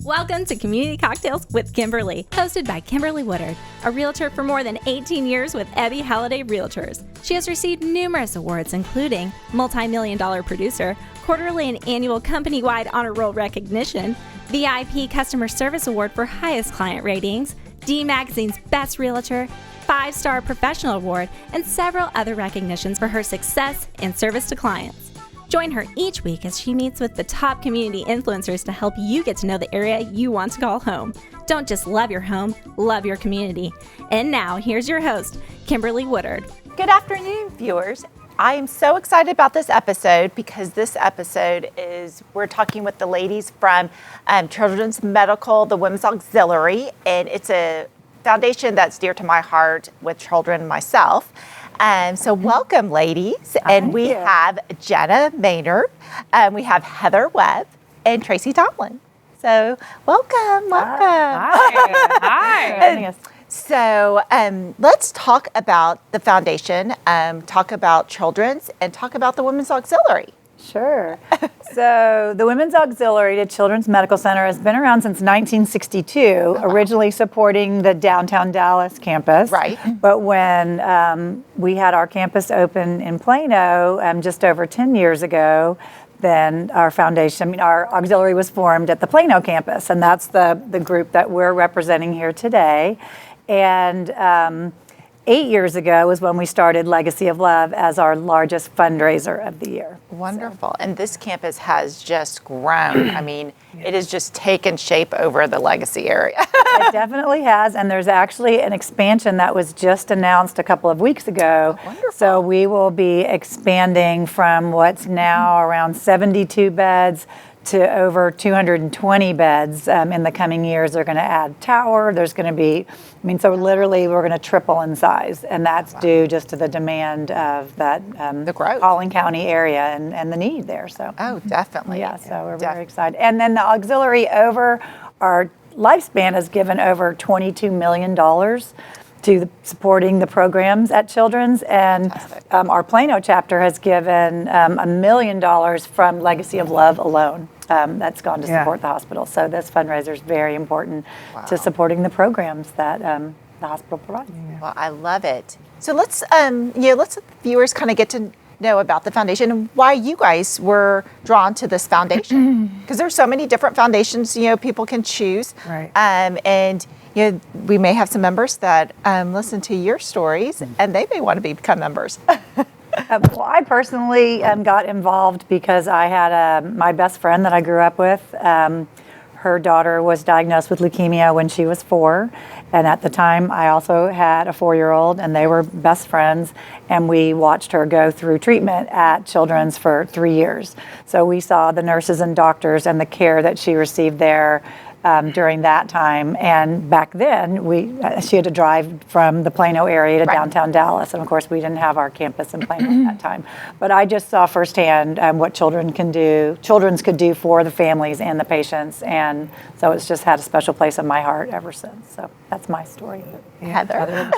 Welcome to Community Cocktails with Kimberly, hosted by Kimberly Woodard, a realtor for more than 18 years with Ebby Halliday Realtors. She has received numerous awards, including Multi-Million-Dollar Producer, quarterly and annual company-wide honor roll recognition, VIP Customer Service Award for highest client ratings, D Magazine's Best Realtor, 5-Star Professional Award, and several other recognitions for her success and service to clients. Join her each week as she meets with the top community influencers to help you get to know the area you want to call home. Don't just love your home, love your community. And now, here's your host, Kimberly Woodard. Good afternoon, viewers. I am so excited about this episode because this episode we're talking with the ladies from Children's Medical, the Women's Auxiliary, and it's a foundation that's dear to my heart with children myself. So welcome, ladies. And we have Jenna, Maynard, we have Heather, Webb, and Tracy Tomlin. So welcome. Hi. So let's talk about the foundation, talk about children's, and talk about the Women's Auxiliary. Sure. So the Women's Auxiliary to Children's Medical Center has been around since 1962, originally supporting the downtown Dallas campus. Right. But when we had our campus open in Plano just over 10 years ago, then our foundation, our auxiliary was formed at the Plano campus, and that's the group that we're representing here today. And 8 years ago was when we started Legacy of Love as our largest fundraiser of the year. Wonderful. So. And this campus has just grown. I mean, it has just taken shape over the Legacy area. It definitely has. And there's actually an expansion that was just announced a couple of weeks ago. Oh, wonderful. So we will be expanding from what's now around 72 beds to over 220 beds in the coming years. They're going to add tower. There's going to be, so literally we're going to triple in size, and that's due just to the demand of that the growth. Collin County area and the need there. So. Oh, definitely. Yeah, so we're very excited. And then the auxiliary over our lifespan has given over $22 million to supporting the programs at Children's, and our Plano chapter has given $1 million from Legacy of Love alone. That's gone to support the hospital. So this fundraiser is very important to supporting the programs that the hospital provides. Well, I love it. So let's let the viewers kind of get to know about the foundation and why you guys were drawn to this foundation. Because there's so many different foundations people can choose. Right. And we may have some members that listen to your stories, and they may want to become members. Well, I personally got involved because I had my best friend that I grew up with. Her daughter was diagnosed with leukemia when she was 4. And at the time, I also had a 4-year-old, and they were best friends. And we watched her go through treatment at Children's for 3 years. So we saw the nurses and doctors and the care that she received there during that time. And back then, she had to drive from the Plano area to downtown Dallas. And of course, we didn't have our campus in Plano at that time. But I just saw firsthand what children's could do for the families and the patients. And so it's just had a special place in my heart ever since. So that's my story. Heather.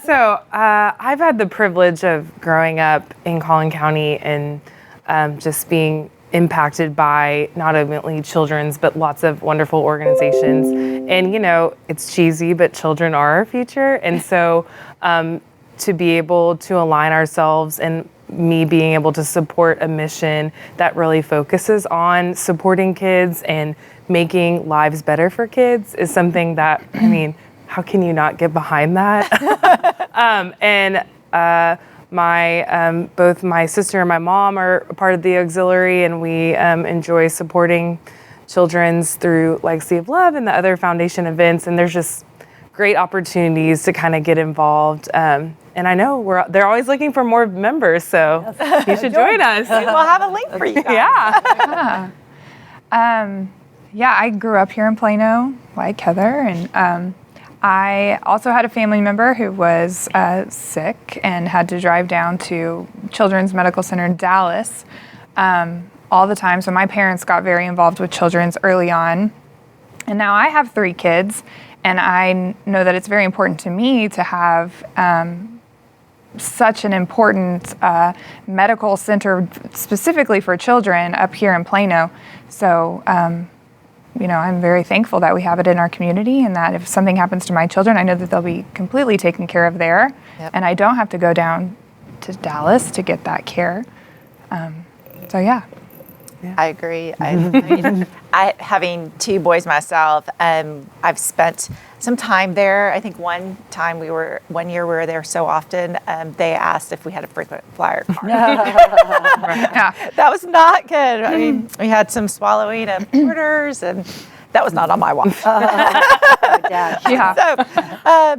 So I've had the privilege of growing up in Collin County and just being impacted by not only Children's, but lots of wonderful organizations. And, it's cheesy, but children are our future. And so to be able to align ourselves and me being able to support a mission that really focuses on supporting kids and making lives better for kids is something that, how can you not get behind that? Both my sister and my mom are a part of the auxiliary, and we enjoy supporting Children's through Legacy of Love and the other foundation events. And there's just great opportunities to kind of get involved. And I know they're always looking for more members, so you should join us. We'll have a link for you guys. I grew up here in Plano, like Heather, and I also had a family member who was sick and had to drive down to Children's Medical Center in Dallas all the time. So my parents got very involved with Children's early on. And now I have 3 kids, and I know that it's very important to me to have such an important medical center specifically for children up here in Plano. So I'm very thankful that we have it in our community, and that if something happens to my children, I know that they'll be completely taken care of there, and I don't have to go down to Dallas to get that care. So yeah. I agree. I having 2 boys myself, I've spent some time there. I think one year we were there so often, they asked if we had a frequent flyer card. That was not good. I mean, we had some swallowing of orders, and that was not on my watch.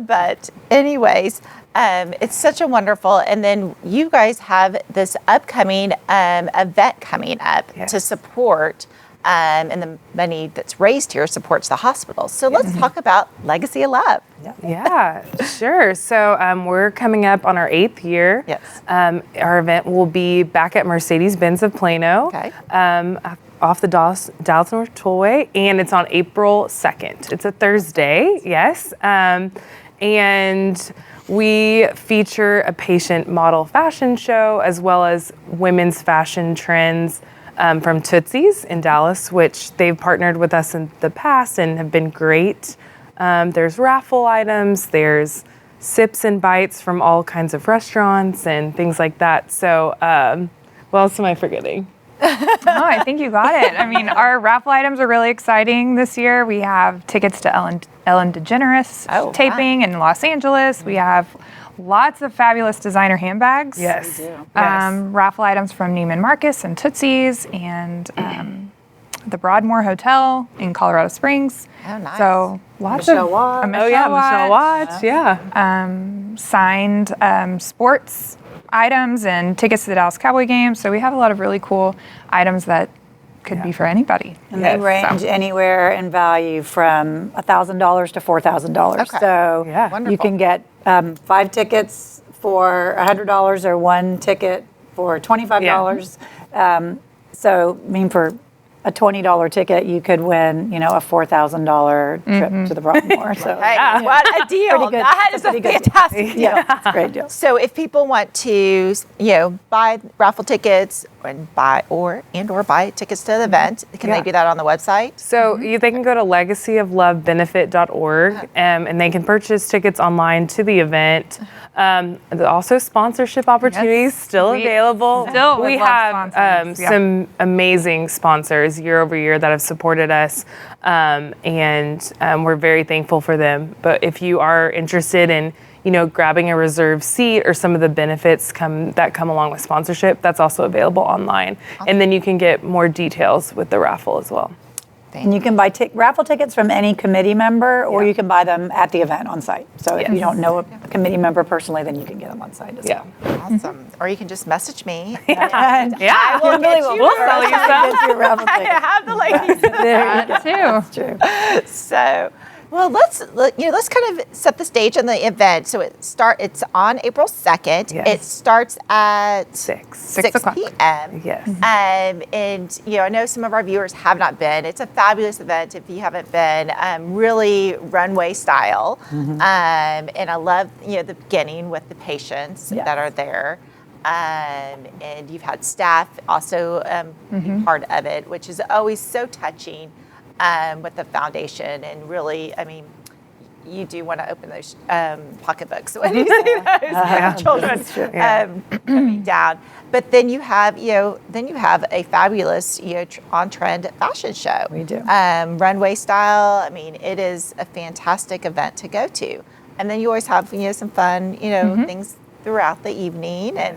But anyways, it's such a wonderful, and then you guys have this upcoming event coming up to support, and the money that's raised here supports the hospital. So let's talk about Legacy of Love. Yeah, sure. So we're coming up on our 8th year. Yes. Our event will be back at Mercedes-Benz of Plano. Okay. Off the Dallas North Tollway, and it's on April 2nd. It's a Thursday, yes. And we feature a patient model fashion show as well as women's fashion trends from Tootsies in Dallas, which they've partnered with us in the past and have been great. There's raffle items, there's sips and bites from all kinds of restaurants and things like that. So what else am I forgetting? No, I think you got it. I mean, our raffle items are really exciting this year. We have tickets to Ellen DeGeneres taping in Los Angeles. We have lots of fabulous designer handbags. Yes. Raffle items from Neiman Marcus and Tootsies, and the Broadmoor Hotel in Colorado Springs. Oh, nice. So lots Michelle of Watts. Michelle Watts. Yeah. signed sports items and tickets to the Dallas Cowboy games. So we have a lot of really cool items that could be for anybody. And they range anywhere in value from $1,000 to $4,000. Okay. So Wonderful. you can get 5 tickets for $100 or 1 ticket for $25. So, I mean, for a $20 ticket, you could win, a $4,000 trip to the Broadmoor. So, Hey, what a deal. Pretty good. That is a Pretty good. fantastic deal. yeah, it's a great deal. So if people want to, buy raffle tickets and buy tickets to the event, can they do that on the website? So they can go to legacyoflovebenefit.org and they can purchase tickets online to the event. There's also sponsorship opportunities still available. Still we would love have sponsors. some amazing sponsors year over year that have supported us, and we're very thankful for them. But if you are interested in grabbing a reserved seat or some of the benefits that come along with sponsorship, that's also available online. Awesome. And then you can get more details with the raffle as well. And you can buy raffle tickets from any committee member, or you can buy them at the event on site. So if you don't know a committee member personally, then you can get them on site as well. Awesome. Or you can just message me. And I will get you. We'll sell you some. get you a raffle I ticket. have the ladies. That too. That's true. So, well, let's kind of set the stage on the event. So it's on April 2nd. Yes. It starts at 6 o'clock. p.m. Yes. And I know some of our viewers have not been. It's a fabulous event if you haven't been. Really runway style. And I love the beginning with the patients that are there. And you've had staff also be part of it, which is always so touching. With the foundation, and really, I mean, you do want to open those pocketbooks when you see those children coming down. But then you have, a fabulous, on-trend fashion show. We do. Runway style. I mean, it is a fantastic event to go to. And then you always have, some fun, things throughout the evening and.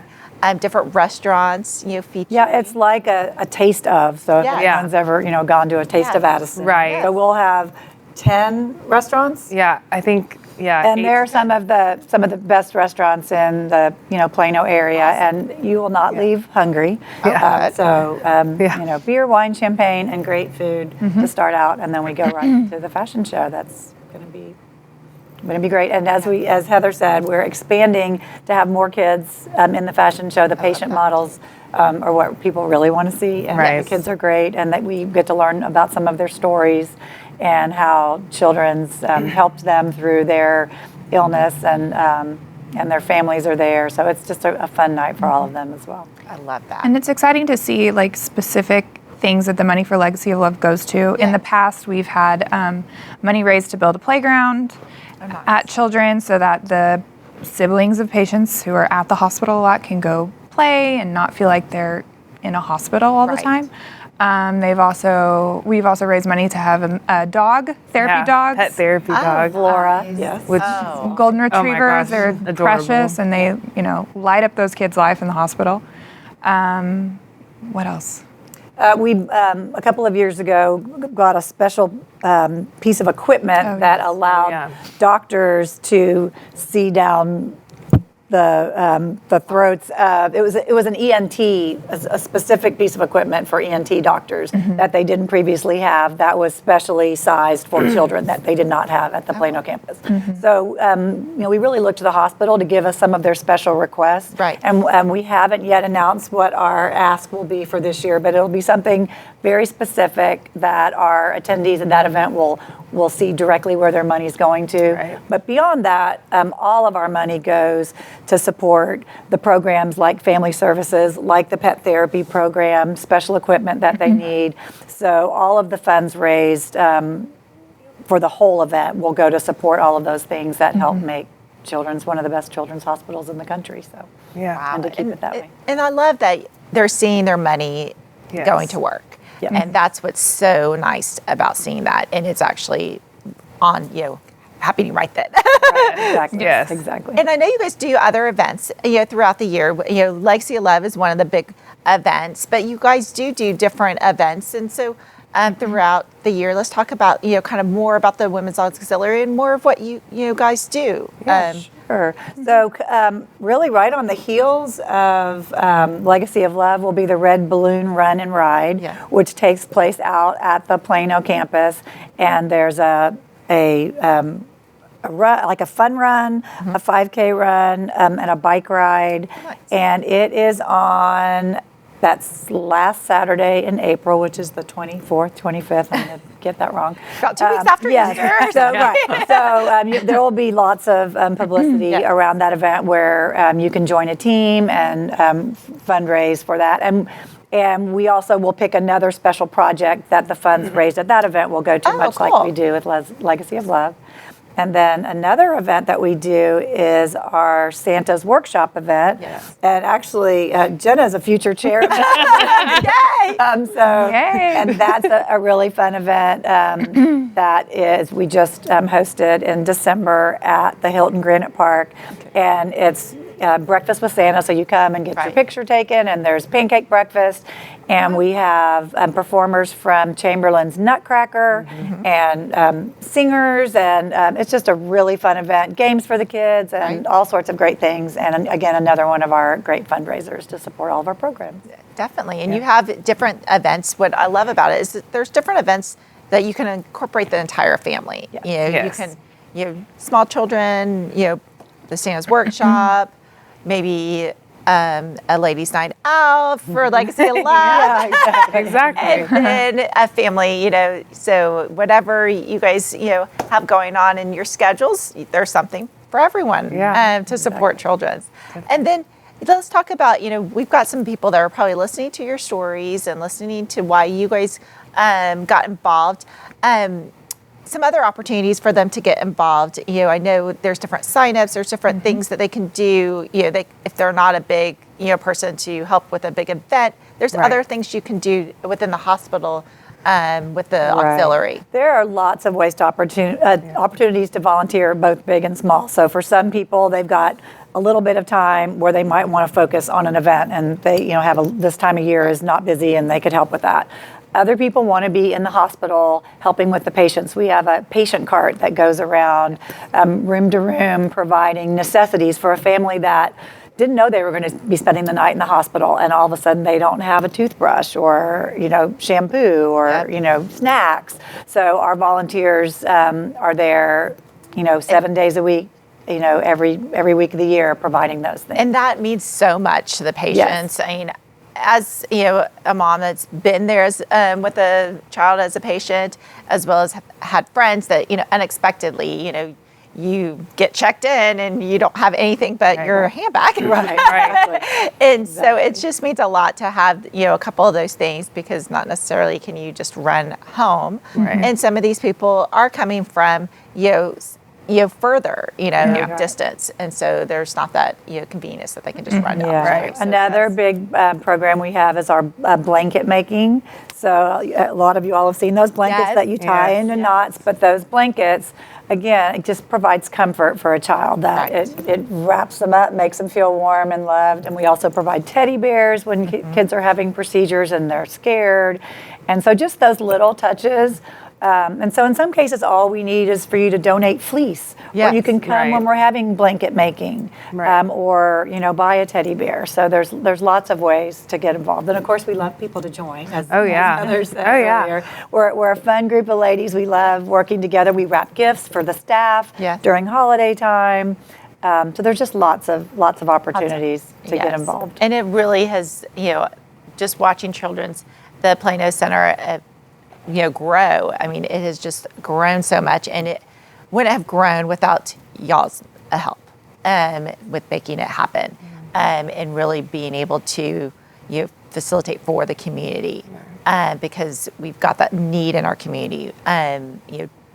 Different restaurants, featuring. Yeah, it's like a taste of. So if anyone's ever, gone to a taste of Addison. Right. So we'll have 10 restaurants. Yeah, I think, And 8 they're some of the best restaurants in the, Plano area, and you will not leave hungry. Beer, wine, champagne, and great food to start out, and then we go right into the fashion show. That's going to be great. And as Heather said, we're expanding to have more kids in the fashion show. The patient models are what people really want to see, and the kids are great, and that we get to learn about some of their stories and how children's helped them through their illness, and their families are there. So it's just a fun night for all of them as well. I love that. And it's exciting to see specific things that the money for Legacy of Love goes to. In the past, we've had money raised to build a playground at children so that the siblings of patients who are at the hospital a lot can go play and not feel like they're in a hospital all the time. We've also raised money to have a dog, therapy dogs. Pet therapy dog. Laura, yes. Which golden retrievers, gosh, they're adorable. precious and they, light up those kids' life in the hospital. What else? We a couple of years ago got a special piece of equipment that allowed doctors to see down the throats of, it was an ENT, a specific piece of equipment for ENT doctors that they didn't previously have, that was specially sized for children that they did not have at the Plano campus. So we really looked to the hospital to give us some of their special requests. Right. And we haven't yet announced what our ask will be for this year, but it'll be something very specific that our attendees at that event will see directly where their money is going to. Right. But beyond that, all of our money goes to support the programs like family services, like the pet therapy program, special equipment that they need. So all of the funds raised for the whole event will go to support all of those things that help make Children's one of the best children's hospitals in the country. So and to keep it that way. And I love that they're seeing their money going to work. Yep. And that's what's so nice about seeing that. And it's actually on, happening right then. Exactly. Yes. Exactly. And I know you guys do other events, throughout the year. Legacy of Love is one of the big events, but you guys do different events. And so throughout the year, let's talk about, kind of more about the Women's Auxiliary and more of what you guys do. Sure. So really right on the heels of Legacy of Love will be the Red Balloon Run and Ride, which takes place out at the Plano campus. And there's a run, like a fun run, a 5K run, and a bike ride. Nice. And it is on, that's last Saturday in April, which is the 24th, 25th. I'm going to get that wrong. About 2 weeks after Easter. So, right. So there will be lots of publicity around that event where you can join a team and fundraise for that. And we also will pick another special project that the funds raised at that event will go to, much cool. like we do with Legacy of Love. And then another event that we do is our Santa's Workshop event. Yes. And actually, Jenna is a future chair. Yay! And that's a really fun event that is, we just hosted in December at the Hilton Granite Park. And it's breakfast with Santa, so you come and get your picture taken, and there's pancake breakfast, and we have performers from Chamberlain's Nutcracker and singers, and it's just a really fun event, games for the kids, and all sorts of great things, and again, another one of our great fundraisers to support all of our programs. Definitely, and you have different events. What I love about it is that there's different events that you can incorporate the entire family. You can, small children, the Santa's Workshop, maybe a ladies' night out for Legacy of Love. Exactly. And then a family, so whatever you guys, have going on in your schedules, there's something for everyone to support children's. And then let's talk about, we've got some people that are probably listening to your stories and listening to why you guys got involved. Some other opportunities for them to get involved. I know there's different signups, there's different things that they can do. If they're not a big, person to help with a big event, there's other things you can do within the hospital with the auxiliary. There are lots of ways to opportunities to volunteer, both big and small. So for some people, they've got a little bit of time where they might want to focus on an event, and they, this time of year is not busy, and they could help with that. Other people want to be in the hospital helping with the patients. We have a patient cart that goes around room to room providing necessities for a family that didn't know they were going to be spending the night in the hospital, and all of a sudden they don't have a toothbrush or shampoo or snacks. So our volunteers are there 7 days a week, every week of the year providing those things. And that means so much to the patients. Yes. As a mom that's been there as, with a child as a patient, as well as had friends that unexpectedly you get checked in and you don't have anything but your handbag. Right. And so it just means a lot to have, a couple of those things, because not necessarily can you just run home. And some of these people are coming from, further, distance. And so there's not that, convenience that they can just run down the street. So Another big program we have is our blanket making. So a lot of you all have seen those blankets that you tie into knots, but those blankets, again, it just provides comfort for a child. That it wraps them up, makes them feel warm and loved. And we also provide teddy bears when kids are having procedures and they're scared. And so just those little touches. And so in some cases, all we need is for you to donate fleece. Or you can come when we're having blanket making, or, buy a teddy bear. So there's lots of ways to get involved. And of course, we love people to join. As others said earlier. We're a fun group of ladies. We love working together. We wrap gifts for the staff during holiday time. So there's just lots of opportunities to get involved. And it really has, just watching the Plano Center, grow. I mean, it has just grown so much, and it wouldn't have grown without y'all's help with making it happen, and really being able to facilitate for the community, because we've got that need in our community.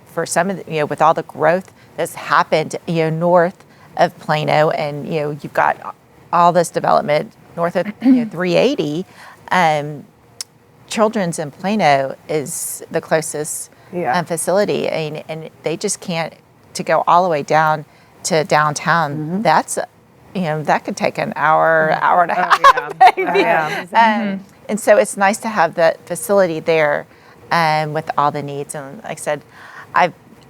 For some of the, with all the growth that's happened, north of Plano, and you've got all this development north of 380. Children's in Plano is the closest facility, and they just can't, to go all the way down to downtown. That's, that could take an hour and a half, maybe. And so it's nice to have that facility there, with all the needs. And like I said,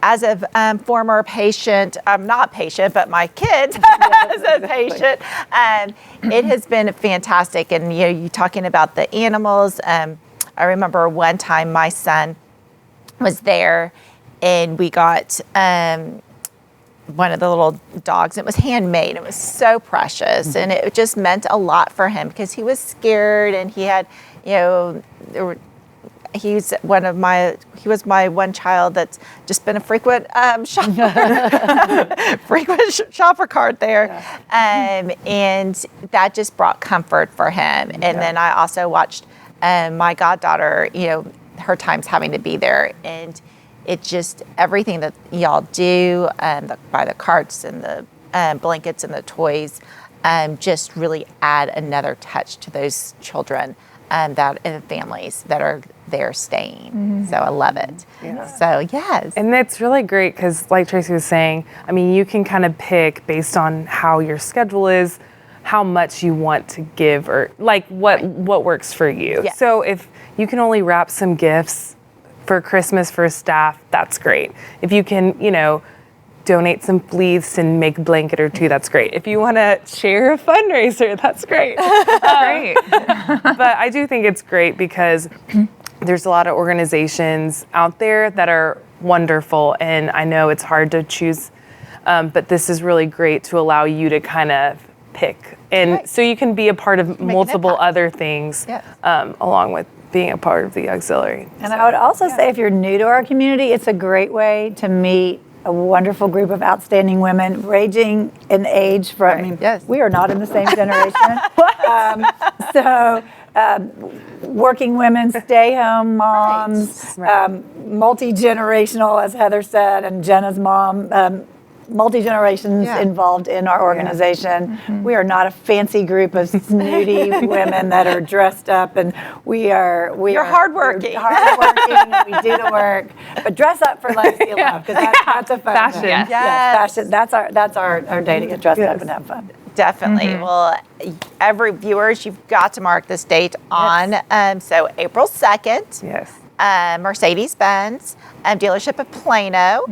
as a former patient, I'm not patient, but my kids as a patient, it has been fantastic. And you talking about the animals. I remember one time my son was there, and we got one of the little dogs. It was handmade. It was so precious, and it just meant a lot for him because he was scared, and he had, he was my one child that's just been a frequent shopper cart there, and that just brought comfort for him. And then I also watched my goddaughter, her times having to be there, and it just, everything that y'all do, by the carts and the blankets and the toys, just really add another touch to those children and families that are there staying. So I love it. So yes. And that's really great because, like Tracy was saying, I mean, you can kind of pick based on how your schedule is, how much you want to give, or like what works for you. So if you can only wrap some gifts for Christmas for staff, that's great. If you can, donate some fleece and make a blanket or two, that's great. If you want to share a fundraiser, that's great. Great. But I do think it's great because there's a lot of organizations out there that are wonderful, and I know it's hard to choose, but this is really great to allow you to kind of pick. And so you can be a part of multiple other things along with being a part of the auxiliary. And I would also say, if you're new to our community, it's a great way to meet a wonderful group of outstanding women, ranging in age from, we are not in the same generation. Working women, stay-home moms, multi-generational, as Heather said, and Jenna's mom, multi-generations involved in our organization. We are not a fancy group of snooty women that are dressed up, and you're hardworking. We do the work, but dress up for Legacy of Love, because that's a fun fashion. thing. Fashion. That's our day to get dressed up and have fun. Definitely. Well, every viewers, you've got to mark this date on so April 2nd. Mercedes-Benz dealership of Plano.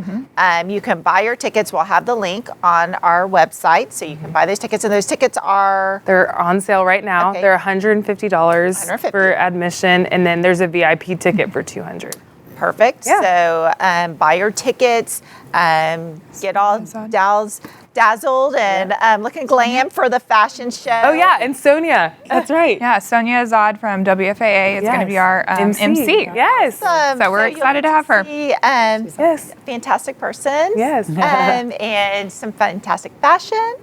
You can buy your tickets. We'll have the link on our website, so you can buy those tickets. And those tickets they're on sale right now. They're $150 for admission, and then there's a VIP ticket for $200. Perfect. So buy your tickets. Get all Dal's dazzled and looking glam for the fashion show. Oh yeah, and Sonia. That's right. Yeah, Sonia Azad from WFAA is going to be our MC. Yes. So we're excited to have her. Yes. Fantastic person. Yes. And some fantastic fashion.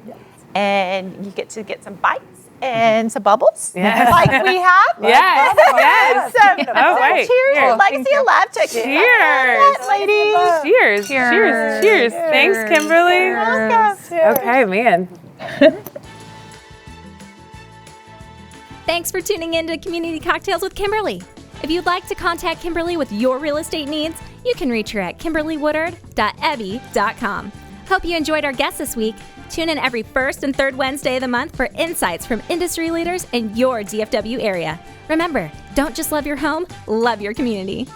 And you get to get some bites and some bubbles. Yes. Like we have. Yes. Yes. So wait. cheers Here. to Legacy of Love. Cheers. Ladies. Cheers. Cheers. Cheers. Thanks, Kimberly. Welcome. Okay, man. Thanks for tuning in to Community Cocktails with Kimberly. If you'd like to contact Kimberly with your real estate needs, you can reach her at kimberlywoodard.ebby.com. Hope you enjoyed our guests this week. Tune in every first and third Wednesday of the month for insights from industry leaders in your DFW area. Remember, don't just love your home, love your community.